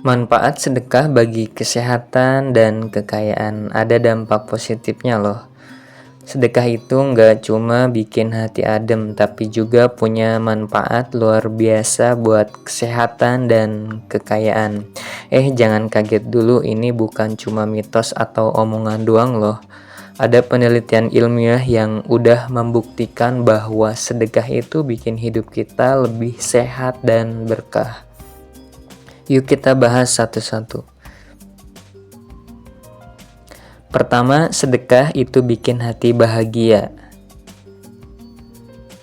Manfaat sedekah bagi kesehatan dan kekayaan, ada dampak positifnya loh. Sedekah itu nggak cuma bikin hati adem, tapi juga punya manfaat luar biasa buat kesehatan dan kekayaan. Jangan kaget dulu, ini bukan cuma mitos atau omongan doang loh. Ada penelitian ilmiah yang udah membuktikan bahwa sedekah itu bikin hidup kita lebih sehat dan berkah. Yuk kita bahas satu-satu. Pertama, sedekah itu bikin hati bahagia.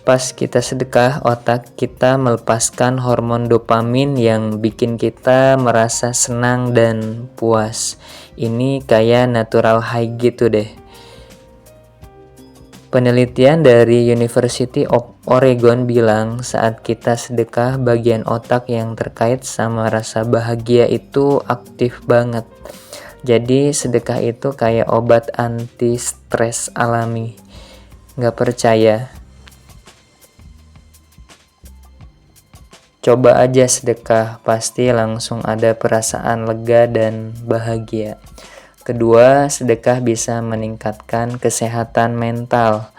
Pas kita sedekah, otak kita melepaskan hormon dopamin yang bikin kita merasa senang dan puas. Ini kayak natural high gitu deh. Penelitian dari University of Oregon bilang saat kita sedekah, bagian otak yang terkait sama rasa bahagia itu aktif banget. Jadi sedekah itu kayak obat anti stres alami. Nggak percaya? Coba aja sedekah, pasti langsung ada perasaan lega dan bahagia. Kedua, sedekah bisa meningkatkan kesehatan mental.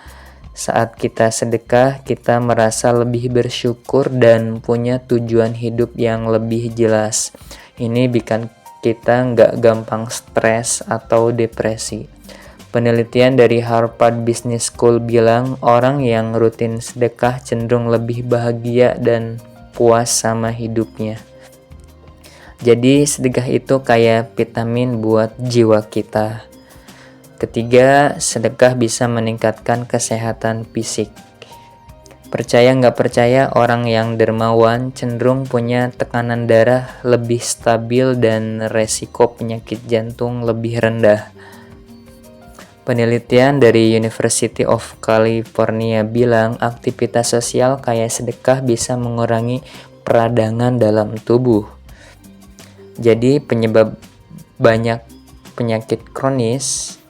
Saat kita sedekah, kita merasa lebih bersyukur dan punya tujuan hidup yang lebih jelas. Ini bikin kita nggak gampang stres atau depresi. Penelitian dari Harvard Business School bilang orang yang rutin sedekah cenderung lebih bahagia dan puas sama hidupnya. Jadi sedekah itu kayak vitamin buat jiwa kita. Ketiga, sedekah bisa meningkatkan kesehatan fisik. Percaya nggak percaya, orang yang dermawan cenderung punya tekanan darah lebih stabil dan resiko penyakit jantung lebih rendah. Penelitian dari University of California bilang aktivitas sosial kayak sedekah bisa mengurangi peradangan dalam tubuh. Jadi penyebab banyak penyakit kronis,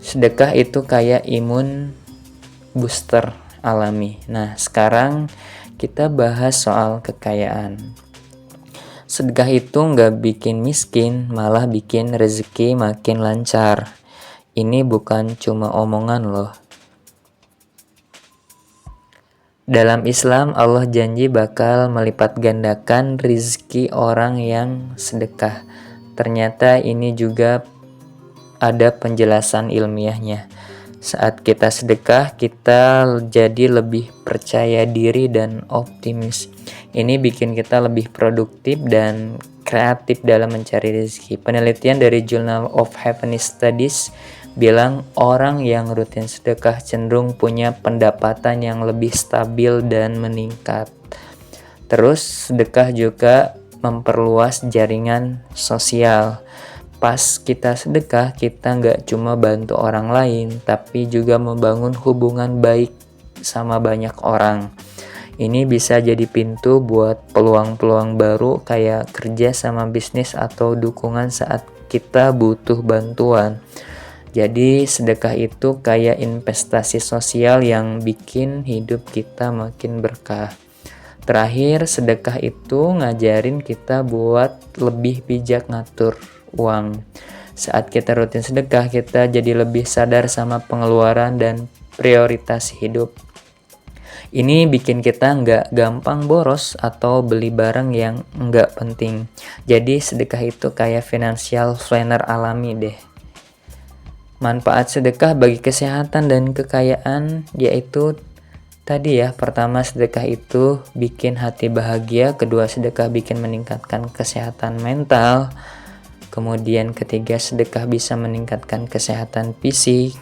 sedekah itu kayak imun booster alami. Nah, sekarang kita bahas soal kekayaan. Sedekah itu nggak bikin miskin, malah bikin rezeki makin lancar. Ini bukan cuma omongan loh. Dalam Islam, Allah janji bakal melipat gandakan rizki orang yang sedekah. Ternyata ini juga ada penjelasan ilmiahnya. Saat kita sedekah, kita jadi lebih percaya diri dan optimis. Ini bikin kita lebih produktif dan kreatif dalam mencari rezeki. Penelitian dari Journal of Happiness Studies bilang orang yang rutin sedekah cenderung punya pendapatan yang lebih stabil dan meningkat. Terus sedekah juga memperluas jaringan sosial. Pas kita sedekah, kita nggak cuma bantu orang lain, tapi juga membangun hubungan baik sama banyak orang. Ini bisa jadi pintu buat peluang-peluang baru kayak kerja sama bisnis atau dukungan saat kita butuh bantuan. Jadi sedekah itu kayak investasi sosial yang bikin hidup kita makin berkah. Terakhir, sedekah itu ngajarin kita buat lebih bijak ngatur uang. Saat kita rutin sedekah, kita jadi lebih sadar sama pengeluaran dan prioritas hidup. Ini bikin kita nggak gampang boros atau beli barang yang nggak penting. Jadi sedekah itu kayak financial planner alami deh. Manfaat sedekah bagi kesehatan dan kekayaan yaitu tadi ya, pertama sedekah itu bikin hati bahagia, kedua sedekah bikin meningkatkan kesehatan mental, kemudian ketiga sedekah bisa meningkatkan kesehatan fisik.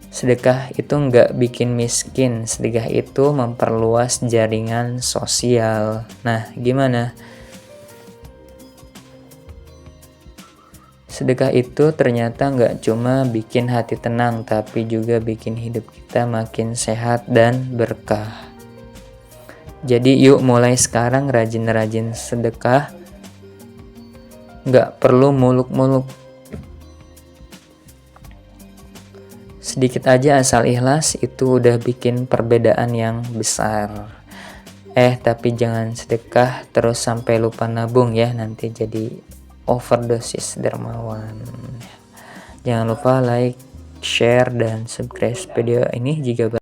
Sedekah itu nggak bikin miskin, sedekah itu memperluas jaringan sosial. Nah, gimana? Sedekah itu ternyata nggak cuma bikin hati tenang, tapi juga bikin hidup kita makin sehat dan berkah. Jadi yuk mulai sekarang rajin-rajin sedekah. Nggak perlu muluk-muluk. Sedikit aja asal ikhlas itu udah bikin perbedaan yang besar. Tapi jangan sedekah terus sampai lupa nabung ya, nanti jadi overdosis dermawan. Jangan lupa like, share, dan subscribe video ini jika